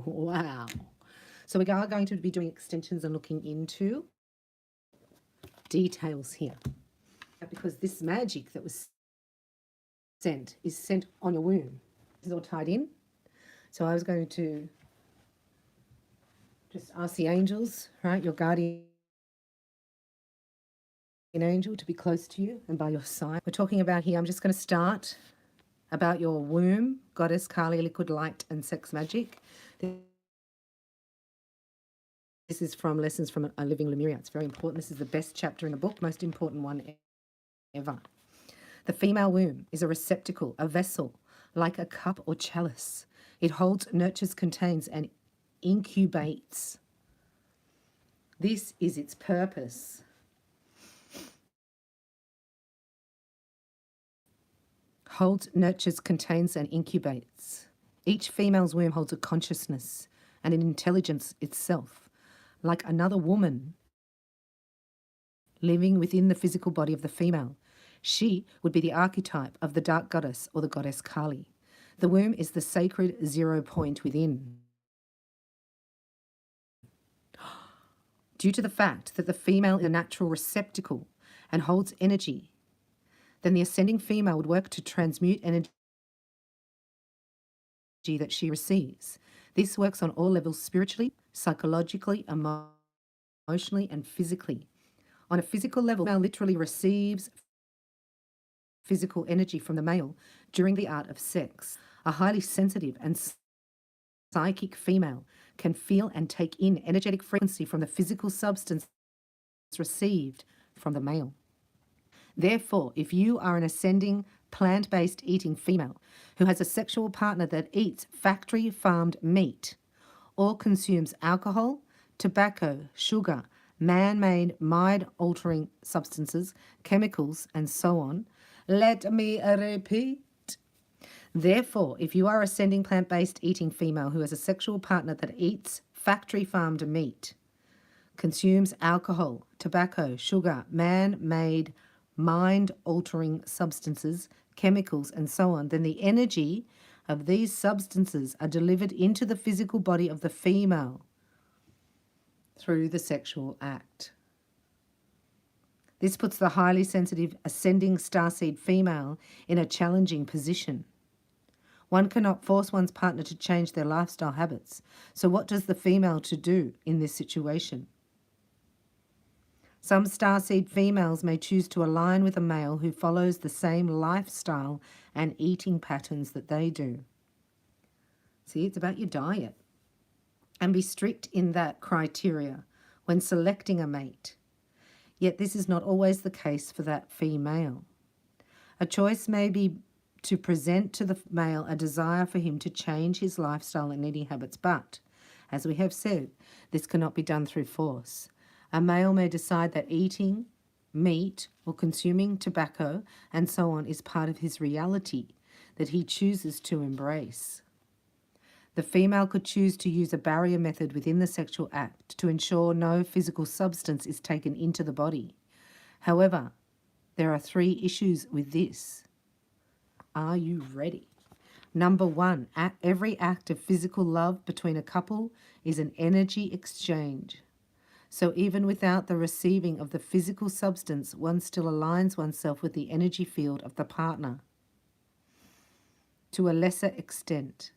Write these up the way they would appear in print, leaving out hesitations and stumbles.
Wow. So we are going to be doing extensions and looking into details here. Because this magic that was sent is sent on your womb. This is all tied in. So I was going to just ask the angels, right, your guardian angel, to be close to you and by your side. We're talking about here, I'm just going to start about your womb, goddess Kali, liquid light and sex magic. This is from Lessons from a Living Lumeria. It's very important. This is the best chapter in the book, most important one ever. The female womb is a receptacle, a vessel, like a cup or chalice. It holds, nurtures, contains, and incubates. This is its purpose. Holds, nurtures, contains, and incubates. Each female's womb holds a consciousness and an intelligence itself, like another woman living within the physical body of the female. She would be the archetype of the dark goddess or the goddess Kali. The womb is the sacred 0 point within. Due to the fact that the female is a natural receptacle and holds energy, then the ascending female would work to transmute energy that she receives. This works on all levels, spiritually, psychologically, emotionally, and physically. On a physical level, the female literally receives physical energy from the male during the art of sex. A highly sensitive and psychic female can feel and take in energetic frequency from the physical substance received from the male. Therefore, if you are an ascending plant-based eating female who has a sexual partner that eats factory-farmed meat or consumes alcohol, tobacco, sugar, man-made mind-altering substances, chemicals, and so on, let me repeat. Therefore, if you are a ascending plant-based eating female who has a sexual partner that eats factory-farmed meat, consumes alcohol, tobacco, sugar, man-made mind-altering substances, chemicals, and so on, then the energy of these substances are delivered into the physical body of the female through the sexual act. This puts the highly sensitive ascending starseed female in a challenging position. One cannot force one's partner to change their lifestyle habits. So what does the female to do in this situation? Some starseed females may choose to align with a male who follows the same lifestyle and eating patterns that they do. See, it's about your diet. And be strict in that criteria when selecting a mate. Yet this is not always the case for that female. A choice may be to present to the male a desire for him to change his lifestyle and eating habits, but, as we have said, this cannot be done through force. A male may decide that eating meat or consuming tobacco and so on is part of his reality that he chooses to embrace. The female could choose to use a barrier method within the sexual act to ensure no physical substance is taken into the body. However, there are 3 issues with this. Are you ready? Number 1, every act of physical love between a couple is an energy exchange. So even without the receiving of the physical substance, one still aligns oneself with the energy field of the partner. To a lesser extent,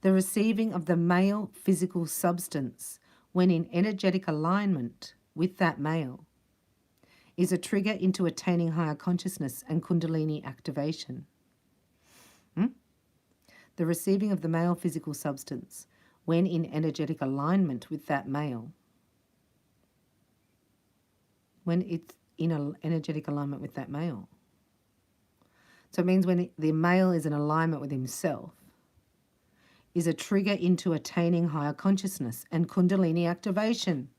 the receiving of the male physical substance, when in energetic alignment with that male, is a trigger into attaining higher consciousness and Kundalini activation. The receiving of the male physical substance, when in energetic alignment with that male, when it's in an energetic alignment with that male. So it means when the male is in alignment with himself, is a trigger into attaining higher consciousness and Kundalini activation.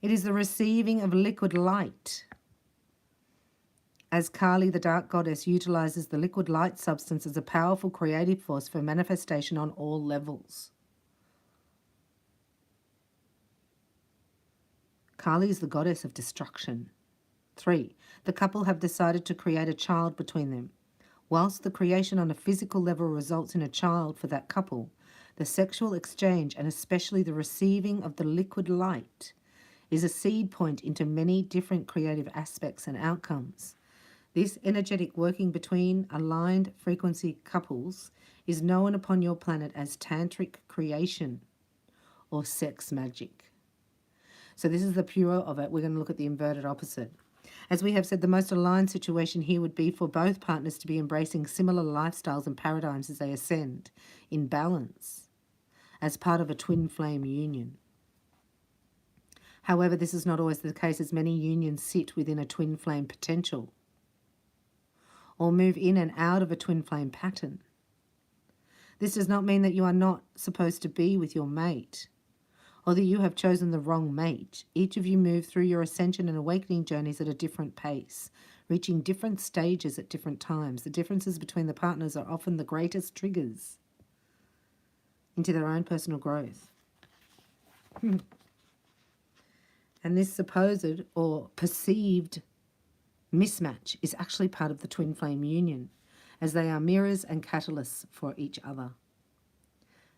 It is the receiving of liquid light. As Kali, the dark goddess, utilizes the liquid light substance as a powerful creative force for manifestation on all levels. Kali is the goddess of destruction. 3, the couple have decided to create a child between them. Whilst the creation on a physical level results in a child for that couple, The sexual exchange, and especially the receiving of the liquid light, is a seed point into many different creative aspects and outcomes. This energetic working between aligned frequency couples is known upon your planet as tantric creation or sex magic. So this is the pure of it. We're going to look at the inverted opposite. As we have said, the most aligned situation here would be for both partners to be embracing similar lifestyles and paradigms as they ascend in balance as part of a twin flame union. However, this is not always the case, as many unions sit within a twin flame potential or move in and out of a twin flame pattern. This does not mean that you are not supposed to be with your mate or that you have chosen the wrong mate. Each of you move through your ascension and awakening journeys at a different pace, reaching different stages at different times. The differences between the partners are often the greatest triggers into their own personal growth. And this supposed or perceived mismatch is actually part of the twin flame union, as they are mirrors and catalysts for each other.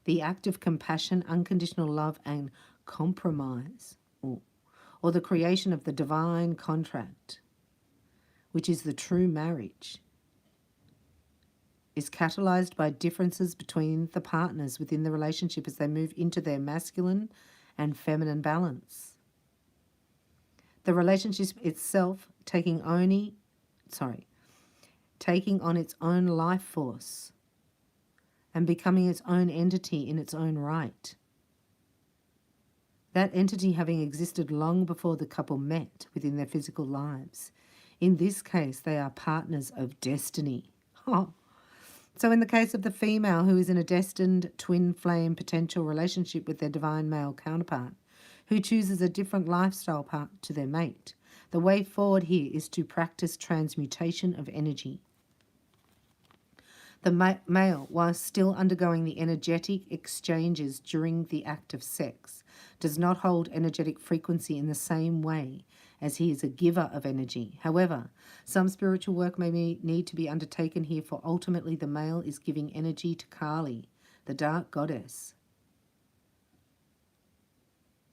The act of compassion, unconditional love, and compromise, or the creation of the divine contract, which is the true marriage, is catalyzed by differences between the partners within the relationship as they move into their masculine and feminine balance. The relationship itself taking on its own life force and becoming its own entity in its own right. That entity having existed long before the couple met within their physical lives. In this case, they are partners of destiny. So in the case of the female who is in a destined twin flame potential relationship with their divine male counterpart, who chooses a different lifestyle path to their mate, the way forward here is to practice transmutation of energy. The male, while still undergoing the energetic exchanges during the act of sex, does not hold energetic frequency in the same way as he is a giver of energy. However, some spiritual work may need to be undertaken here, for ultimately the male is giving energy to Kali, the dark goddess,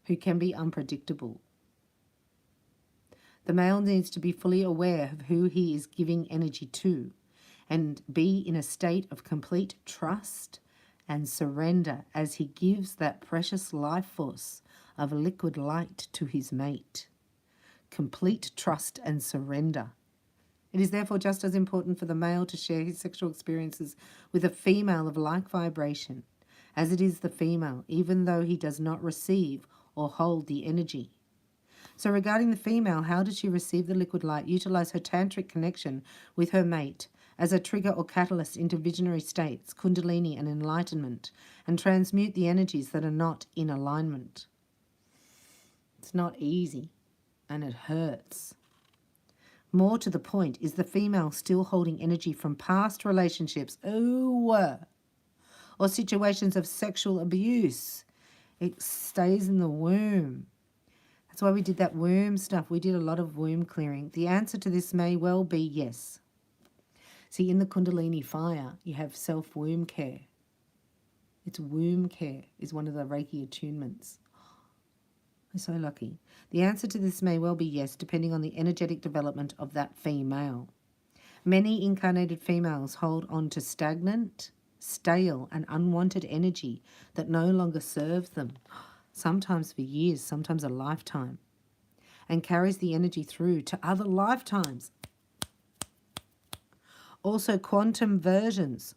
who can be unpredictable. The male needs to be fully aware of who he is giving energy to and be in a state of complete trust and surrender as he gives that precious life force of liquid light to his mate. Complete trust and surrender. It is therefore just as important for the male to share his sexual experiences with a female of like vibration as it is the female, even though he does not receive or hold the energy. So regarding the female, how does she receive the liquid light? Utilize her tantric connection with her mate as a trigger or catalyst into visionary states, kundalini and enlightenment, and transmute the energies that are not in alignment. It's not easy, and it hurts. More to the point, is the female still holding energy from past relationships or situations of sexual abuse? It stays in the womb. That's why we did that womb stuff. We did a lot of womb clearing. The answer to this may well be yes. See, in the Kundalini fire, you have self-womb care. It's womb care is one of the Reiki attunements. I'm so lucky. The answer to this may well be yes, depending on the energetic development of that female. Many incarnated females hold on to stagnant, stale, and unwanted energy that no longer serves them, sometimes for years, sometimes a lifetime, and carries the energy through to other lifetimes. Also, quantum versions,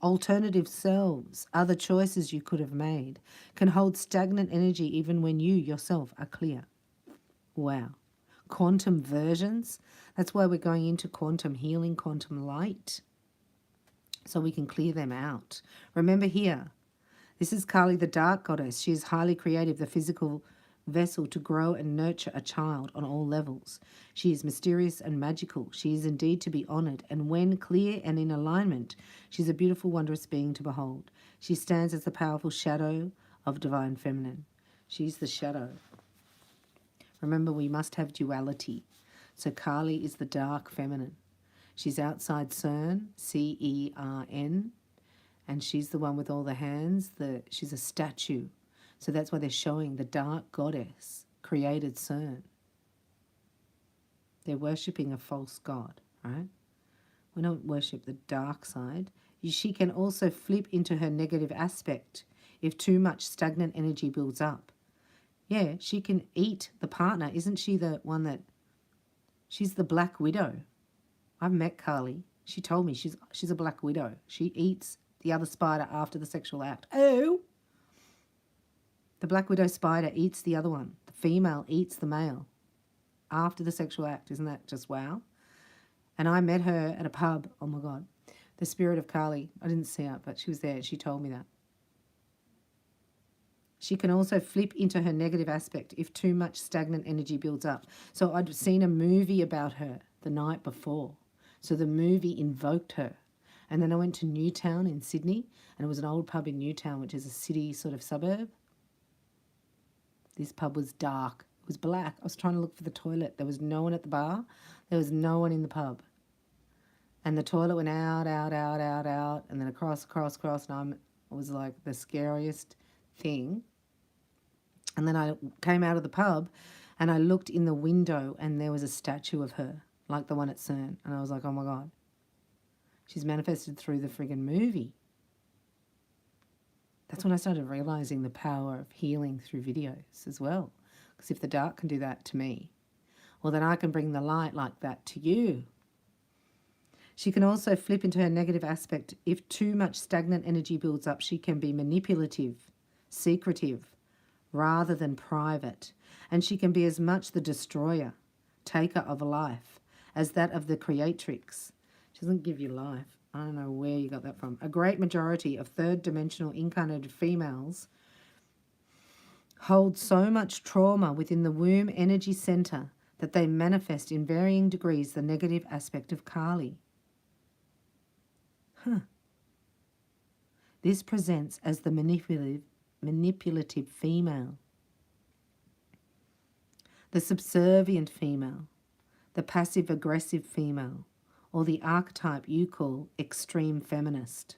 alternative selves, other choices you could have made, can hold stagnant energy even when you yourself are clear. Wow. Quantum versions, that's why we're going into quantum healing, quantum light, so we can clear them out. Remember here, this is Kali, the dark goddess. She is highly creative, the physical vessel to grow and nurture a child on all levels. She is mysterious and magical. She is indeed to be honoured, and when clear and in alignment, she's a beautiful, wondrous being to behold. She stands as the powerful shadow of divine feminine. She's the shadow. Remember, we must have duality. So Kali is the dark feminine. She's outside CERN, C-E-R-N, And she's the one with all the hands. She's a statue. So that's why they're showing the dark goddess created CERN. They're worshipping a false god, right? We don't worship the dark side. She can also flip into her negative aspect if too much stagnant energy builds up. Yeah, she can eat the partner. Isn't she the one that... She's the Black Widow. I've met Kali. She told me she's a Black Widow. She eats the other spider after the sexual act. Oh! The Black Widow spider eats the other one. The female eats the male after the sexual act. Isn't that just wow? And I met her at a pub. Oh, my God. The spirit of Kali. I didn't see her, but she was there. She told me that. She can also flip into her negative aspect if too much stagnant energy builds up. So I'd seen a movie about her the night before. So the movie invoked her. And then I went to Newtown in Sydney, and it was an old pub in Newtown, which is a city sort of suburb. This pub was dark. It was black. I was trying to look for the toilet. There was no one at the bar. There was no one in the pub. And the toilet went out, out, out, out, out, and then across, and it was like the scariest thing. And then I came out of the pub and I looked in the window and there was a statue of her, like the one at CERN. And I was like, oh my God, she's manifested through the friggin' movie. That's when I started realizing the power of healing through videos as well. Because if the dark can do that to me, well, then I can bring the light like that to you. She can also flip into her negative aspect. If too much stagnant energy builds up, she can be manipulative, secretive, rather than private. And she can be as much the destroyer, taker of life, as that of the creatrix. She doesn't give you life. I don't know where you got that from. A great majority of third-dimensional incarnated females hold so much trauma within the womb energy center that they manifest in varying degrees the negative aspect of Kali. This presents as the manipulative female, the subservient female, the passive-aggressive female, or the archetype you call extreme feminist.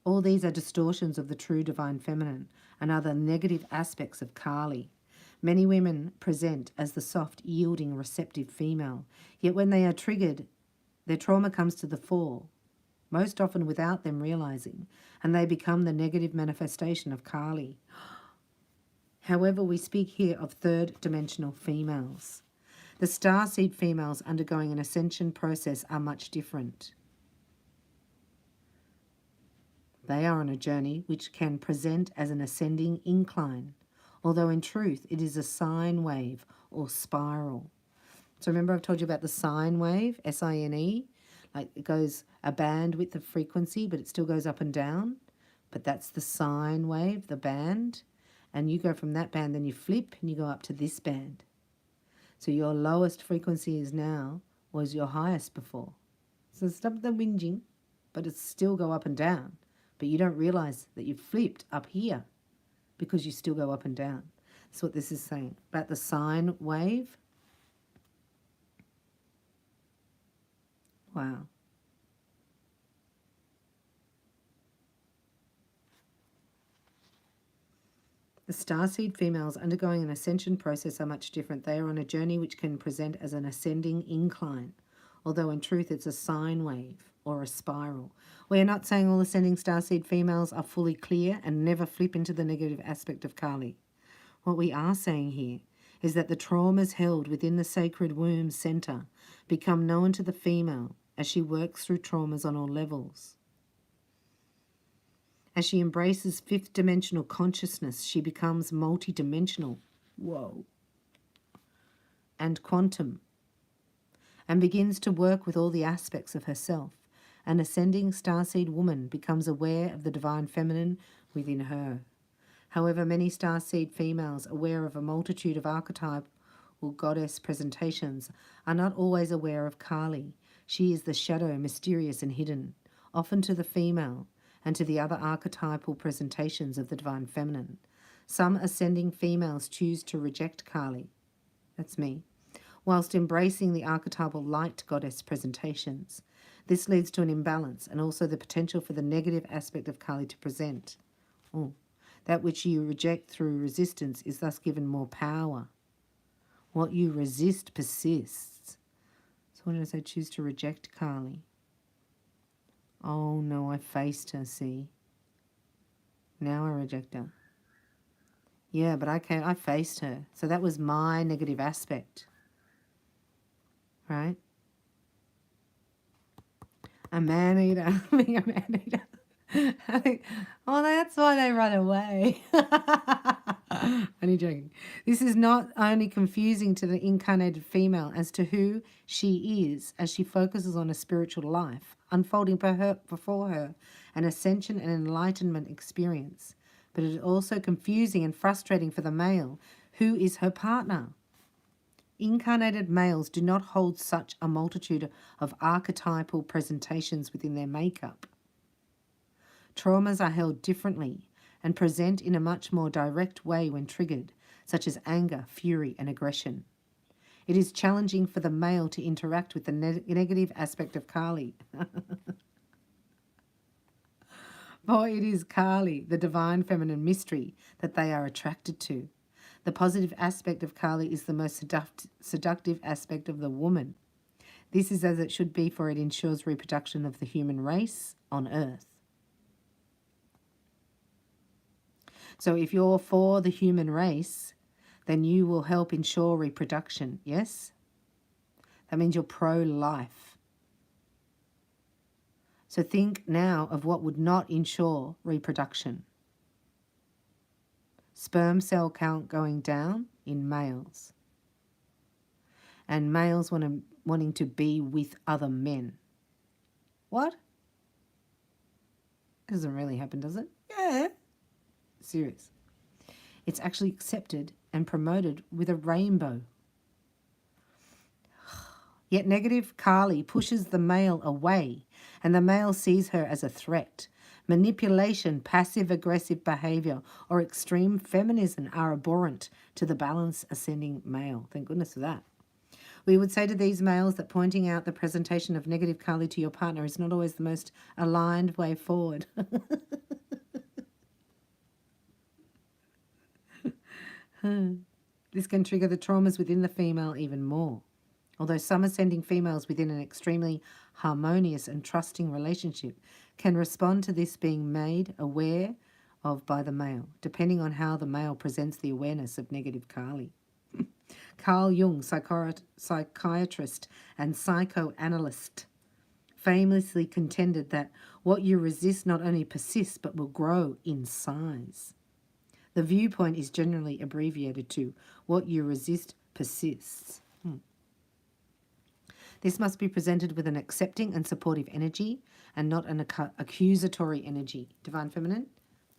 All these are distortions of the true divine feminine and are the negative aspects of Kali. Many women present as the soft, yielding, receptive female, yet when they are triggered, their trauma comes to the fore, most often without them realizing, and they become the negative manifestation of Kali. However, we speak here of third-dimensional females. The starseed females undergoing an ascension process are much different. They are on a journey which can present as an ascending incline, although in truth it is a sine wave or spiral. So remember I've told you about the sine wave, S-I-N-E, like it goes a bandwidth of frequency, but it still goes up and down. But that's the sine wave, the band. And you go from that band, then you flip and you go up to this band. So your lowest frequency is now was your highest before. So stop the whinging, but it still go up and down. But you don't realize that you've flipped up here because you still go up and down. That's what this is saying. About the sine wave. Wow. The starseed females undergoing an ascension process are much different. They are on a journey which can present as an ascending incline, although in truth it's a sine wave or a spiral. We are not saying all ascending starseed females are fully clear and never flip into the negative aspect of Kali. What we are saying here is that the traumas held within the sacred womb center become known to the female as she works through traumas on all levels. As she embraces fifth dimensional consciousness, she becomes multidimensional, whoa, and quantum, and begins to work with all the aspects of herself. An ascending starseed woman becomes aware of the divine feminine within her. However, many starseed females aware of a multitude of archetypal goddess presentations are not always aware of Kali. She is the shadow, mysterious and hidden, often to the female, and to the other archetypal presentations of the divine feminine. Some ascending females choose to reject Kali, that's me, whilst embracing the archetypal light goddess presentations. This leads to an imbalance and also the potential for the negative aspect of Kali to present. Oh, that which you reject through resistance is thus given more power. What you resist persists. So what did I say? Choose to reject Kali. Oh no, I faced her, see? Now I reject her. Yeah, but I faced her. So that was my negative aspect. Right? A man-eater. Being a man-eater. Oh, that's why they run away. Only joking. This is not only confusing to the incarnated female as to who she is as she focuses on a spiritual life, unfolding before her an ascension and enlightenment experience, but it is also confusing and frustrating for the male who is her partner. Incarnated males do not hold such a multitude of archetypal presentations within their makeup. Traumas are held differently and present in a much more direct way when triggered, such as anger, fury, and aggression. It is challenging for the male to interact with the negative aspect of Kali. For it is Kali, the divine feminine mystery, that they are attracted to. The positive aspect of Kali is the most seductive aspect of the woman. This is as it should be, for it ensures reproduction of the human race on earth. So if you're for the human race, then you will help ensure reproduction, yes? That means you're pro-life. So think now of what would not ensure reproduction. Sperm cell count going down in males. And males wanting to be with other men. What? It doesn't really happen, does it? Yeah. Serious. It's actually accepted and promoted with a rainbow. Yet negative Kali pushes the male away, and the male sees her as a threat. Manipulation, passive-aggressive behavior, or extreme feminism are abhorrent to the balanced ascending male. Thank goodness for that. We would say to these males that pointing out the presentation of negative Kali to your partner is not always the most aligned way forward. This can trigger the traumas within the female even more. Although some ascending females within an extremely harmonious and trusting relationship can respond to this being made aware of by the male, depending on how the male presents the awareness of negative Kali. Carl Jung, psychiatrist and psychoanalyst, famously contended that what you resist not only persists but will grow in size. The viewpoint is generally abbreviated to what you resist persists. This must be presented with an accepting and supportive energy and not an accusatory energy. Divine Feminine,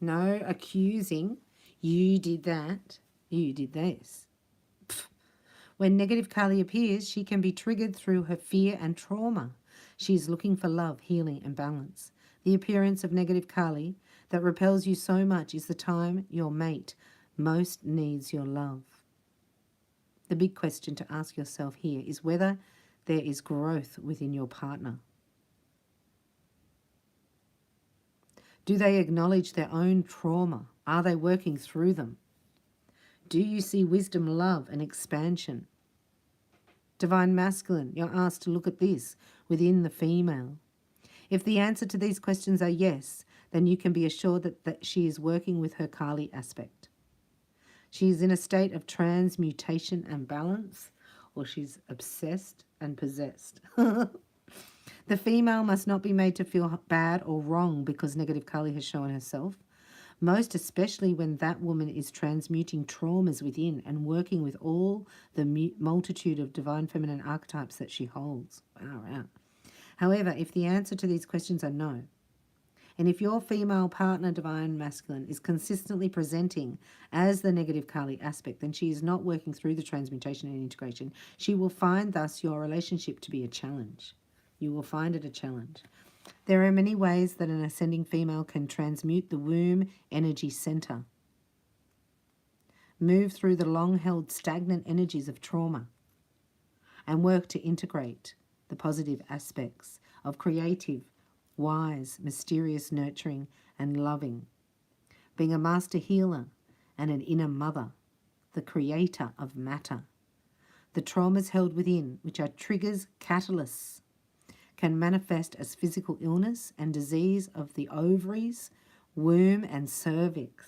no accusing. You did that. You did this. Pfft. When negative Kali appears, she can be triggered through her fear and trauma. She is looking for love, healing, and balance. The appearance of negative Kali that repels you so much is the time your mate most needs your love. The big question to ask yourself here is whether there is growth within your partner. Do they acknowledge their own trauma? Are they working through them? Do you see wisdom, love, and expansion? Divine Masculine, you're asked to look at this within the female. If the answer to these questions are yes, then you can be assured that she is working with her Kali aspect. She is in a state of transmutation and balance, or she's obsessed and possessed. The female must not be made to feel bad or wrong because negative Kali has shown herself, most especially when that woman is transmuting traumas within and working with all the multitude of divine feminine archetypes that she holds. Wow. However, if the answer to these questions are no, and if your female partner, divine masculine, is consistently presenting as the negative Kali aspect, then she is not working through the transmutation and integration. She will find thus your relationship to be a challenge. You will find it a challenge. There are many ways that an ascending female can transmute the womb energy center, move through the long-held stagnant energies of trauma, and work to integrate the positive aspects of creative, wise, mysterious, nurturing, and loving. Being a master healer and an inner mother, the creator of matter. The traumas held within, which are triggers, catalysts, can manifest as physical illness and disease of the ovaries, womb, and cervix.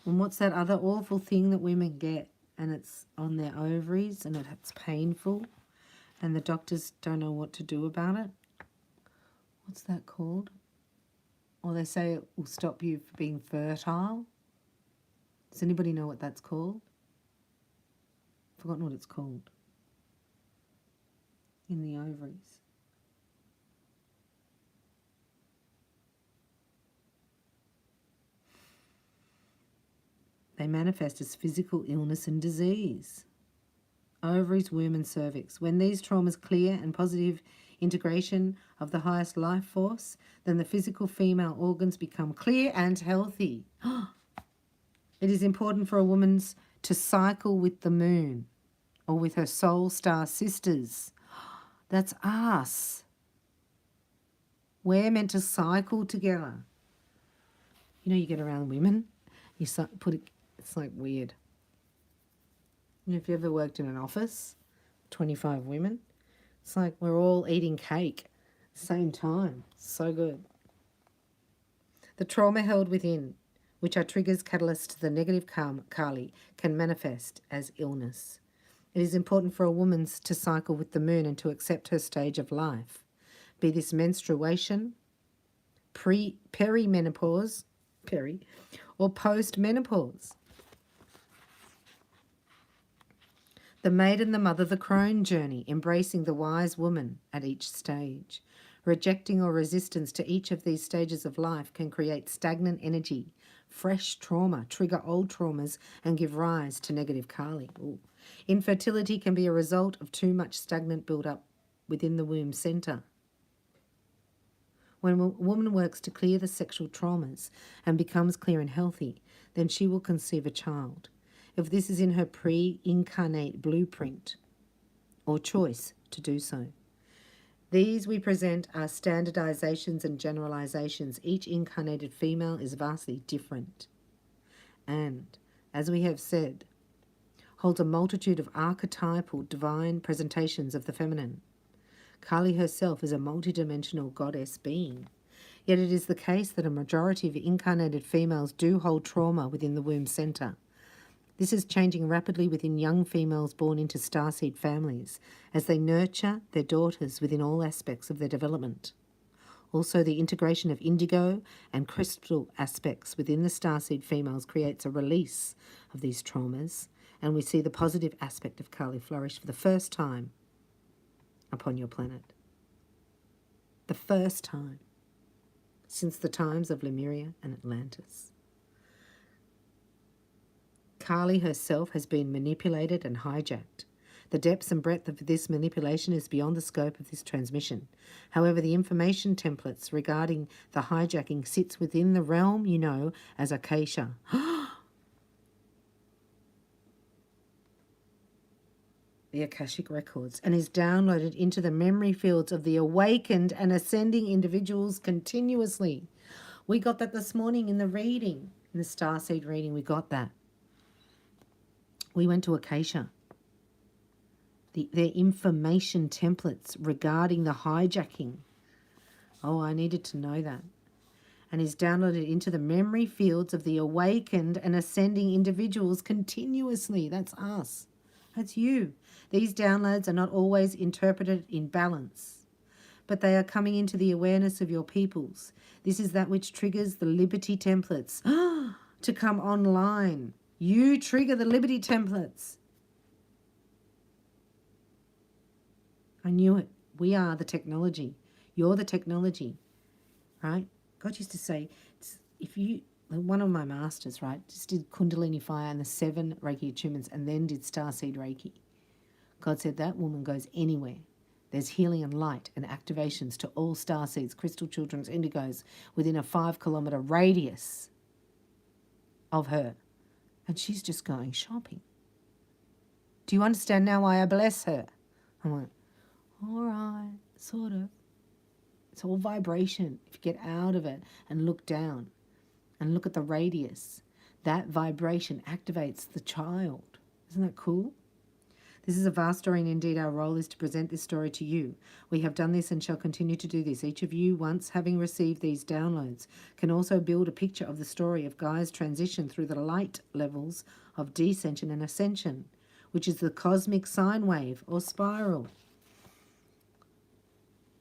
And what's that other awful thing that women get? And it's on their ovaries and it's painful and the doctors don't know what to do about it. What's that called? Or they say it will stop you from being fertile. Does anybody know what that's called? I've forgotten what it's called. In the ovaries. They manifest as physical illness and disease. Ovaries, womb, and cervix. When these traumas clear and positive integration of the highest life force, then the physical female organs become clear and healthy. It is important for a woman to cycle with the moon or with her soul star sisters. That's us. We're meant to cycle together. You know, you get around women, you put it, it's like weird. You know, if you ever worked in an office, 25 women, it's like we're all eating cake at the same time. So good. The trauma held within, which are triggers, catalysts to the negative Kali, can manifest as illness. It is important for a woman to cycle with the moon and to accept her stage of life, be this menstruation, perimenopause, or post-menopause. The maiden, the mother, the crone journey, embracing the wise woman at each stage. Rejecting or resistance to each of these stages of life can create stagnant energy, fresh trauma, trigger old traumas, and give rise to negative Kali. Ooh. Infertility can be a result of too much stagnant build-up within the womb centre. When a woman works to clear the sexual traumas and becomes clear and healthy, then she will conceive a child. If this is in her pre-incarnate blueprint or choice to do so. These we present are standardizations and generalizations. Each incarnated female is vastly different and, as we have said, holds a multitude of archetypal divine presentations of the feminine. Kali herself is a multidimensional goddess being. Yet it is the case that a majority of incarnated females do hold trauma within the womb centre. This is changing rapidly within young females born into starseed families as they nurture their daughters within all aspects of their development. Also, the integration of indigo and crystal aspects within the starseed females creates a release of these traumas, and we see the positive aspect of Kali flourish for the first time upon your planet. The first time since the times of Lumeria and Atlantis. Kali herself has been manipulated and hijacked. The depths and breadth of this manipulation is beyond the scope of this transmission. However, the information templates regarding the hijacking sits within the realm you know as Akasha. The Akashic Records, and is downloaded into the memory fields of the awakened and ascending individuals continuously. We got that this morning in the reading, in the Starseed reading, we got that. We went to Akasha. Their information templates regarding the hijacking. Oh, I needed to know that. And is downloaded into the memory fields of the awakened and ascending individuals continuously. That's us. That's you. These downloads are not always interpreted in balance, but they are coming into the awareness of your peoples. This is that which triggers the Liberty templates to come online. You trigger the Liberty templates. I knew it. We are the technology. You're the technology, right? God used to say, if you, one of my masters, right, just did Kundalini Fire and the 7 Reiki attunements and then did Starseed Reiki. God said that woman goes anywhere. There's healing and light and activations to all starseeds, crystal children's indigos within a 5-kilometre radius of her. And she's just going shopping. Do you understand now why I bless her? I'm like, all right, sort of. It's all vibration. If you get out of it and look down and look at the radius, that vibration activates the child. Isn't that cool? This is a vast story, and indeed our role is to present this story to you. We have done this and shall continue to do this. Each of you, once having received these downloads, can also build a picture of the story of Gaia's transition through the light levels of descension and ascension, which is the cosmic sine wave or spiral.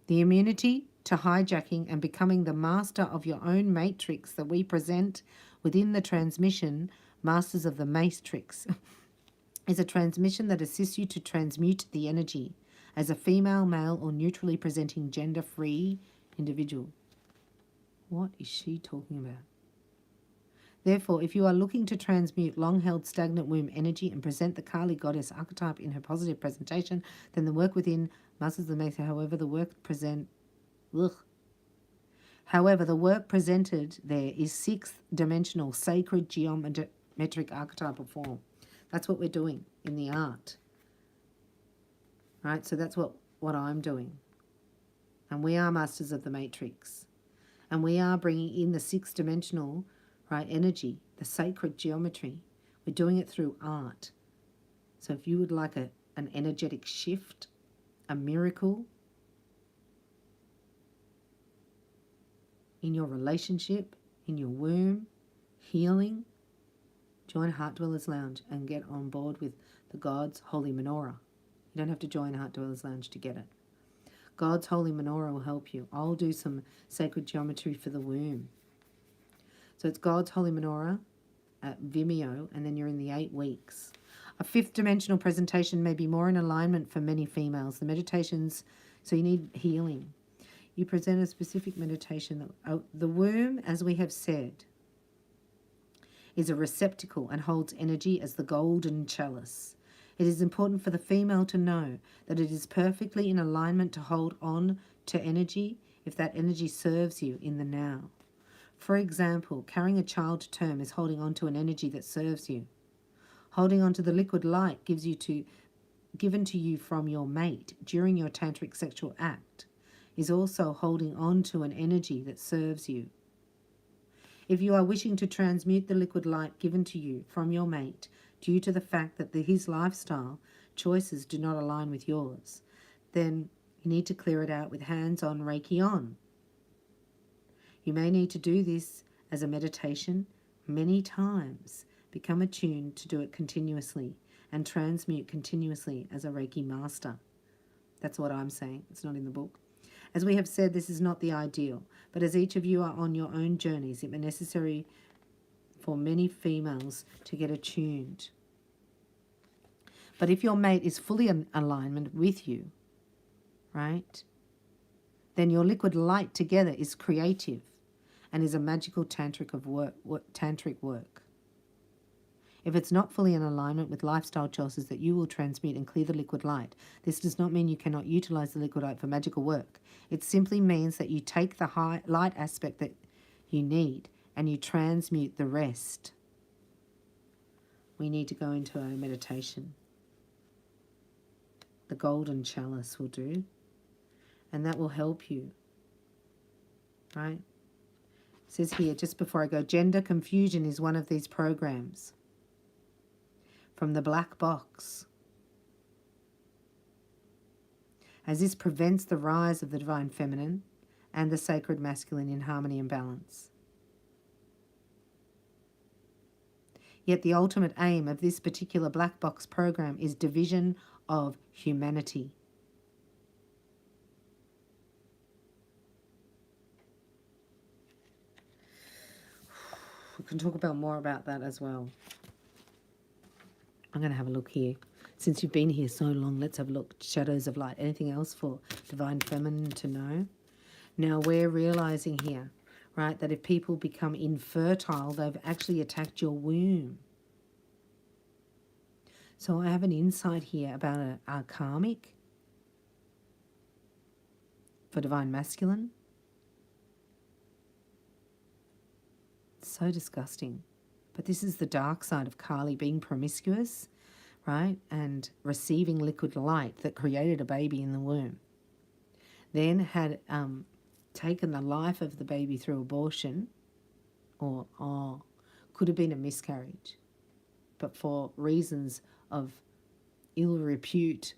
The immunity to hijacking and becoming the master of your own matrix that we present within the transmission, Masters of the Matrix, is a transmission that assists you to transmute the energy as a female, male, or neutrally presenting gender-free individual. What is she talking about? Therefore, if you are looking to transmute long-held stagnant womb energy and present the Kali goddess archetype in her positive presentation, then the work within Masters of the Matrix, however, the work presented there is sixth dimensional sacred geometric archetypal form. That's what we're doing in the art. Right? So that's what I'm doing. And we are Masters of the Matrix. And we are bringing in the sixth dimensional, right, energy, the sacred geometry. We're doing it through art. So if you would like an energetic shift, a miracle in your relationship, in your womb, healing, join Heart Dwellers Lounge and get on board with the God's Holy Menorah. You don't have to join Heart Dwellers Lounge to get it. God's Holy Menorah will help you. I'll do some sacred geometry for the womb. So it's God's Holy Menorah at Vimeo, and then you're in the 8 weeks. A fifth dimensional presentation may be more in alignment for many females. The meditations, so you need healing. You present a specific meditation. The womb, as we have said, is a receptacle and holds energy as the golden chalice. It is important for the female to know that it is perfectly in alignment to hold on to energy if that energy serves you in the now. For example, carrying a child to term is holding on to an energy that serves you. Holding on to the liquid light given to you from your mate during your tantric sexual act is also holding on to an energy that serves you. If you are wishing to transmute the liquid light given to you from your mate due to the fact that his lifestyle choices do not align with yours, then you need to clear it out with hands-on Reiki on. You may need to do this as a meditation many times. Become attuned to do it continuously and transmute continuously as a Reiki master. That's what I'm saying. It's not in the book. As we have said, this is not the ideal, but as each of you are on your own journeys, it may be necessary for many females to get attuned. But if your mate is fully in alignment with you, right, then your liquid light together is creative and is a magical tantric work. If it's not fully in alignment with lifestyle choices that you will transmute and clear the liquid light, this does not mean you cannot utilize the liquid light for magical work. It simply means that you take the high light aspect that you need and you transmute the rest. We need to go into a meditation. The golden chalice will do, and that will help you, right? It says here, just before I go, gender confusion is one of these programs from the black box, as this prevents the rise of the divine feminine and the sacred masculine in harmony and balance. Yet the ultimate aim of this particular black box program is division of humanity. We can talk about more about that as well. I'm going to have a look here. Since you've been here so long, let's have a look. Shadows of light. Anything else for divine feminine to know? Now we're realizing here, right, that if people become infertile, they've actually attacked your womb. So I have an insight here about a karmic for divine masculine. It's so disgusting. But this is the dark side of Kali, being promiscuous, right, and receiving liquid light that created a baby in the womb. then had taken the life of the baby through abortion, or could have been a miscarriage, but for reasons of ill repute.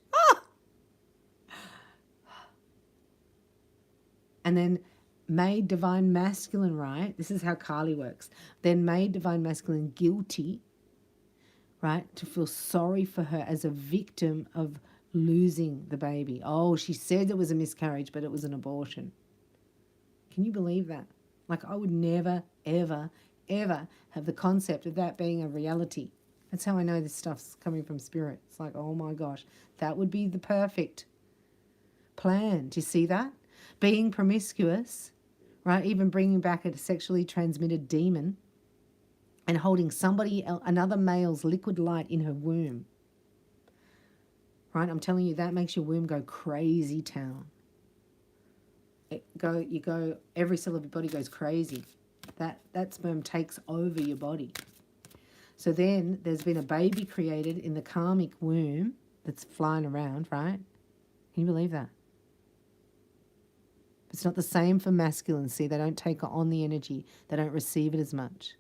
And then made divine masculine, right? This is how Kali works. Then made divine masculine guilty, right? To feel sorry for her as a victim of losing the baby. Oh, she said it was a miscarriage, but it was an abortion. Can you believe that? Like, I would never, ever, ever have the concept of that being a reality. That's how I know this stuff's coming from spirit. It's like, oh my gosh, that would be the perfect plan. Do you see that? Being promiscuous, right? Even bringing back a sexually transmitted demon and holding another male's liquid light in her womb, right? I'm telling you, that makes your womb go crazy town. Every cell of your body goes crazy. That sperm takes over your body. So then there's been a baby created in the karmic womb that's flying around, right? Can you believe that? It's not the same for masculine. See, they don't take on the energy. They don't receive it as much.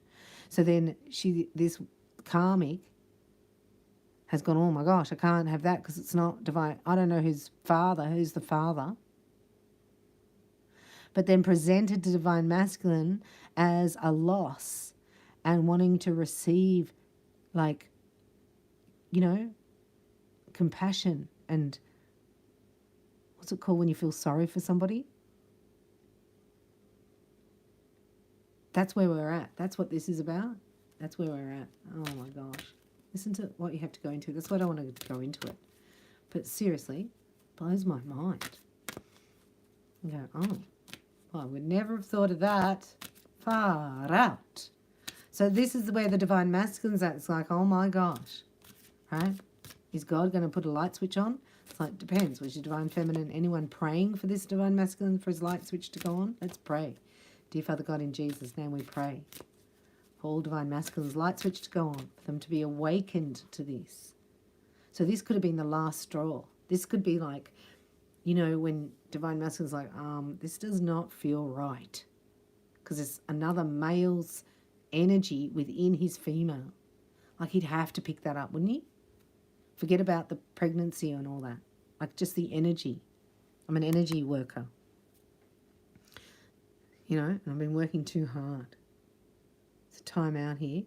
So then this karmic has gone, oh my gosh, I can't have that because it's not divine. I don't know who's the father. But then presented to divine masculine as a loss and wanting to receive, like, you know, compassion and what's it called when you feel sorry for somebody? That's where we're at. That's what this is about. That's where we're at. Oh my gosh. Listen to what you have to go into. That's why I don't want to go into it. But seriously, it blows my mind. You go, oh, well, I would never have thought of that. Far out. So this is where the divine masculine's at. It's like, oh my gosh. Right? Is God going to put a light switch on? It's like, depends. Was your divine feminine, anyone praying for this divine masculine for his light switch to go on? Let's pray. Dear Father God, in Jesus' name we pray for all divine masculines' light switch to go on, for them to be awakened to this. So this could have been the last straw. This could be like, you know, when divine masculine's like, this does not feel right. Because it's another male's energy within his female. Like, he'd have to pick that up, wouldn't he? Forget about the pregnancy and all that. Like, just the energy. I'm an energy worker. You know, and I've been working too hard. It's a time out here.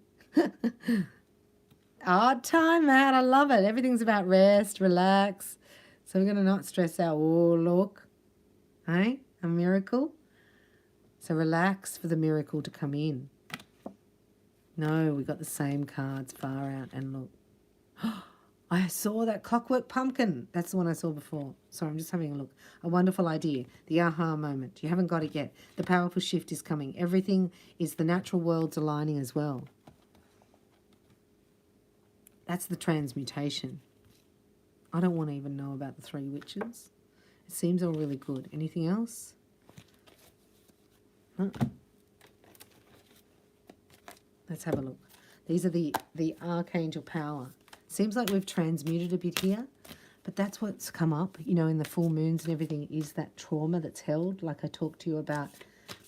Time out. I love it. Everything's about rest, relax. So we're going to not stress out. Oh, look. Hey, a miracle. So relax for the miracle to come in. No, we got the same cards far out. And look. I saw that clockwork pumpkin. That's the one I saw before. Sorry, I'm just having a look. A wonderful idea. The aha moment. You haven't got it yet. The powerful shift is coming. Everything is the natural world's aligning as well. That's the transmutation. I don't want to even know about the 3 witches. It seems all really good. Anything else? Huh. Let's have a look. These are the archangel power. Seems like we've transmuted a bit here, but that's what's come up, you know, in the full moons and everything, is that trauma that's held, like I talked to you about,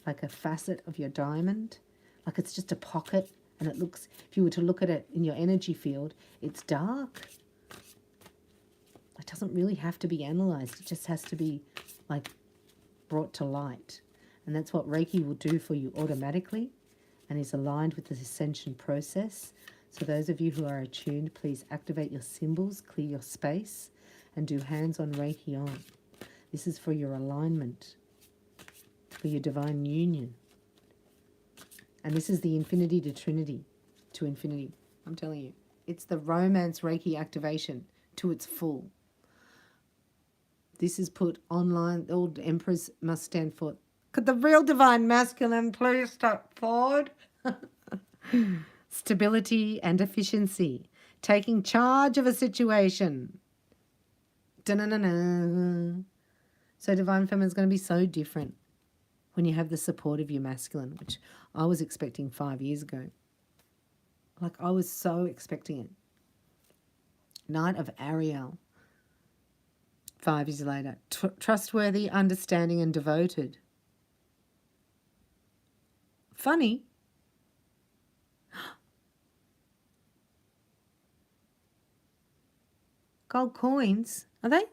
like a facet of your diamond. Like, it's just a pocket, and it looks, if you were to look at it in your energy field, it's dark. It doesn't really have to be analysed. It just has to be, like, brought to light. And that's what Reiki will do for you automatically, and is aligned with the ascension process. So those of you who are attuned, please activate your symbols, clear your space, and do hands-on Reiki on. This is for your alignment, for your divine union. And this is the infinity to trinity, to infinity. I'm telling you, it's the romance Reiki activation to its full. This is put online. The old emperors must stand for, could the real divine masculine please step forward? Stability and efficiency. Taking charge of a situation. Da-na-na-na. So divine feminine is going to be so different when you have the support of your masculine, which I was expecting 5 years ago. Like, I was so expecting it. Knight of Ariel. 5 years later. Trustworthy, understanding and devoted. Funny. Gold coins. Are they?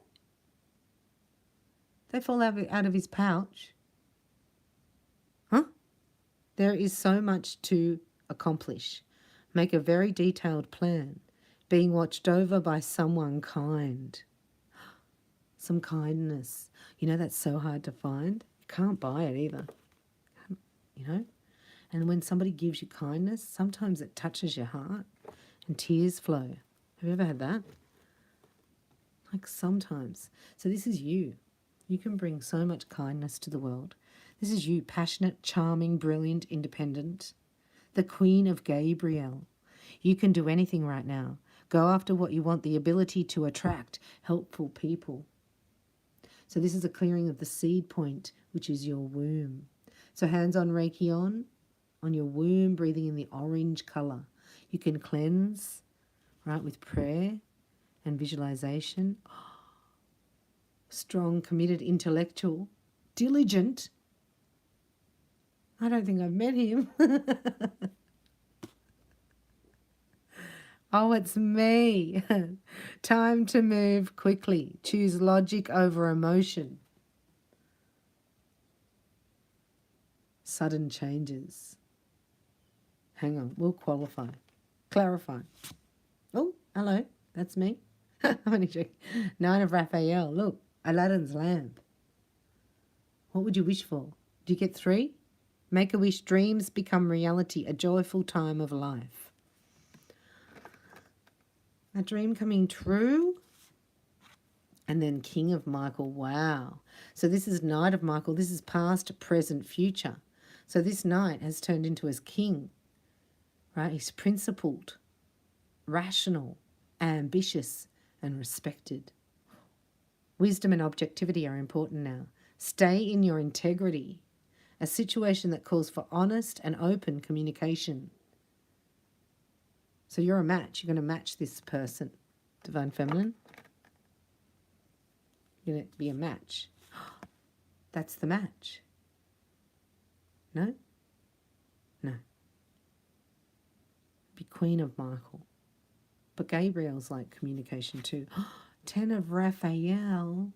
They fall out of his pouch. Huh? There is so much to accomplish. Make a very detailed plan. Being watched over by someone kind. Some kindness. You know, that's so hard to find. You can't buy it either. You know? And when somebody gives you kindness, sometimes it touches your heart and tears flow. Have you ever had that? Like sometimes. So this is you. You can bring so much kindness to the world. This is you, passionate, charming, brilliant, independent. The Queen of Gabriel. You can do anything right now. Go after what you want, the ability to attract helpful people. So this is a clearing of the seed point, which is your womb. So hands on Reiki on your womb, breathing in the orange colour. You can cleanse, right, with prayer and visualization. Strong, committed, intellectual, diligent. I don't think I've met him. Oh, it's me. Time to move quickly. Choose logic over emotion. Sudden changes. Hang on, we'll qualify. Clarify. Oh, hello, that's me. I'm only joking. 9 of Raphael. Look, Aladdin's lamp. What would you wish for? Do you get 3? Make a wish. Dreams become reality. A joyful time of life. A dream coming true. And then King of Michael. Wow. So this is Knight of Michael. This is past, present, future. So this knight has turned into his king. Right? He's principled, rational, ambitious, and respected. Wisdom and objectivity are important now. Stay in your integrity. A situation that calls for honest and open communication. So you're a match. You're going to match this person. Divine Feminine. You're going to be a match. That's the match. No? No. Be Queen of Michael. But Gabriel's like communication too. 10 of Raphael.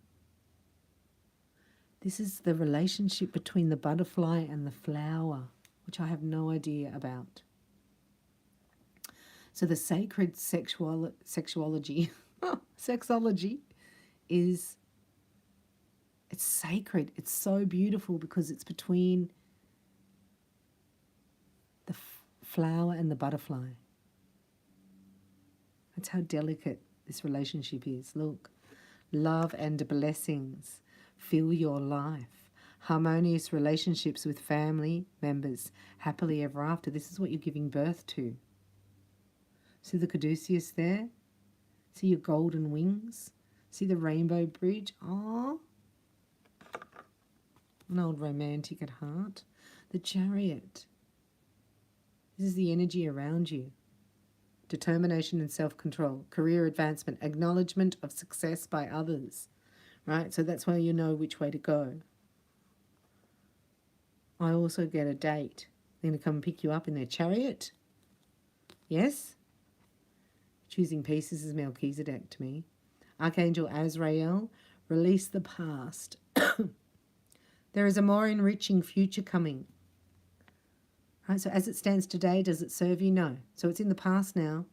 This is the relationship between the butterfly and the flower, which I have no idea about. So the sacred sexuology, sexology is, it's sacred. It's so beautiful because it's between the flower and the butterfly. That's how delicate this relationship is. Look, love and blessings fill your life. Harmonious relationships with family members, happily ever after. This is what you're giving birth to. See the caduceus there? See your golden wings? See the rainbow bridge? Oh, an old romantic at heart. The Chariot. This is the energy around you. Determination and self-control, career advancement, acknowledgement of success by others, right? So that's why you know which way to go. I also get a date. They're going to come and pick you up in their chariot. Yes? Choosing peace is Melchizedek to me. Archangel Azrael, release the past. There is a more enriching future coming. Right, so as it stands today, does it serve you? No. So it's in the past now.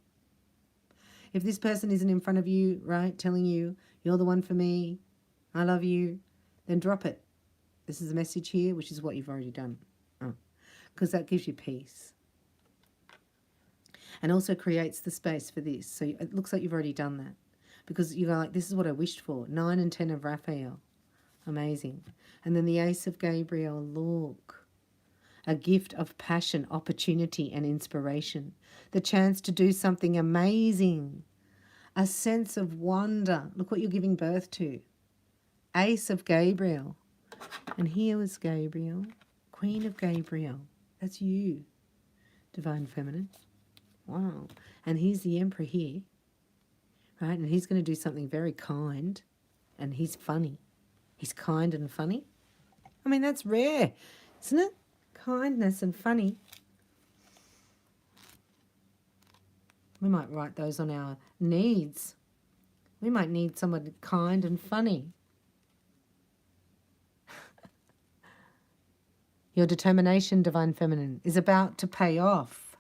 If this person isn't in front of you, right, telling you, you're the one for me, I love you, then drop it. This is a message here, which is what you've already done. Because that gives you peace. And also creates the space for this. So it looks like you've already done that. Because you go like, this is what I wished for. 9 and 10 of Raphael. Amazing. And then the Ace of Gabriel, look. A gift of passion, opportunity, and inspiration. The chance to do something amazing. A sense of wonder. Look what you're giving birth to. Ace of Gabriel. And here was Gabriel. Queen of Gabriel. That's you. Divine Feminine. Wow. And here's the Emperor here. Right? And he's going to do something very kind. and he's funny. He's kind and funny. I mean, that's rare, isn't it? Kindness and funny. We might write those on our needs. We might need someone kind and funny. Your determination, Divine Feminine, is about to pay off,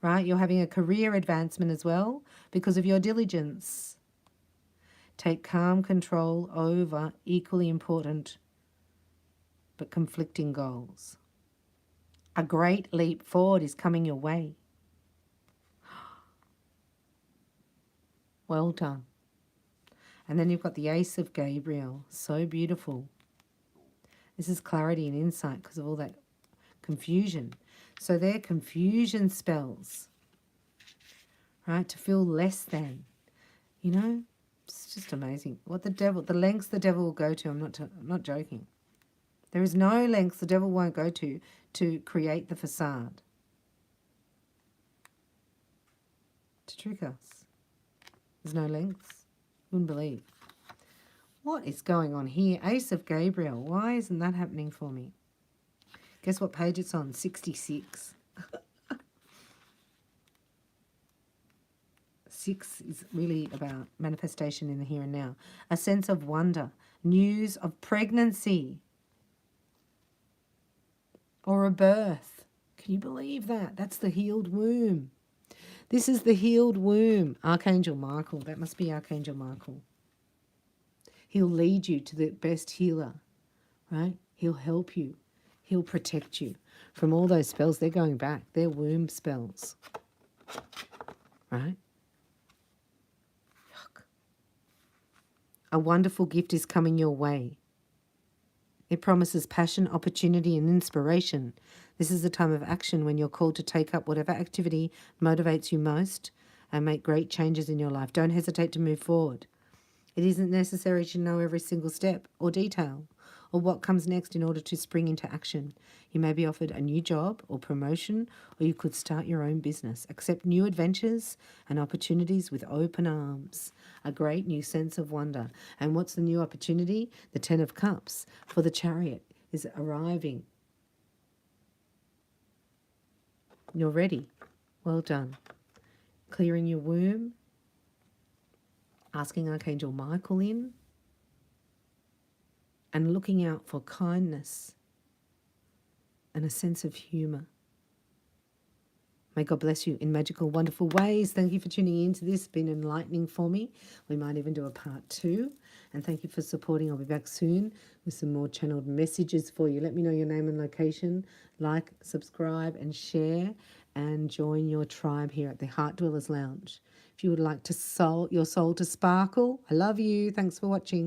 right? You're having a career advancement as well because of your diligence. Take calm control over equally important but conflicting goals. A great leap forward is coming your way. Well done. And then you've got the Ace of Gabriel. So beautiful. This is clarity and insight because of all that confusion. So they're confusion spells, right? To feel less than, you know, it's just amazing. What the lengths the devil will go to. I'm not joking. There is no lengths the devil won't go to create the facade, to trick us. There's no lengths. You wouldn't believe. What is going on here? Ace of Gabriel. Why isn't that happening for me? Guess what page it's on? 66. 6 is really about manifestation in the here and now. A sense of wonder. News of pregnancy. Or a birth. Can you believe that? That's the healed womb. This is the healed womb. Archangel Michael. That must be Archangel Michael. He'll lead you to the best healer, right? He'll help you. He'll protect you from all those spells. They're going back. They're womb spells, right? Yuck. A wonderful gift is coming your way. It promises passion, opportunity, and inspiration. This is the time of action when you're called to take up whatever activity motivates you most and make great changes in your life. Don't hesitate to move forward. It isn't necessary to know every single step or detail or what comes next in order to spring into action. You may be offered a new job or promotion, or you could start your own business. Accept new adventures and opportunities with open arms. A great new sense of wonder. And what's the new opportunity? The 10 of Cups for the Chariot is arriving. You're ready. Well done. Clearing your womb. Asking Archangel Michael in, and looking out for kindness and a sense of humour. May God bless you in magical, wonderful ways. Thank you for tuning in to this. It's been enlightening for me. We might even do a part 2. And thank you for supporting. I'll be back soon with some more channeled messages for you. Let me know your name and location. Like, subscribe and share, and join your tribe here at the Heart Dwellers Lounge. If you would like to your soul to sparkle, I love you. Thanks for watching.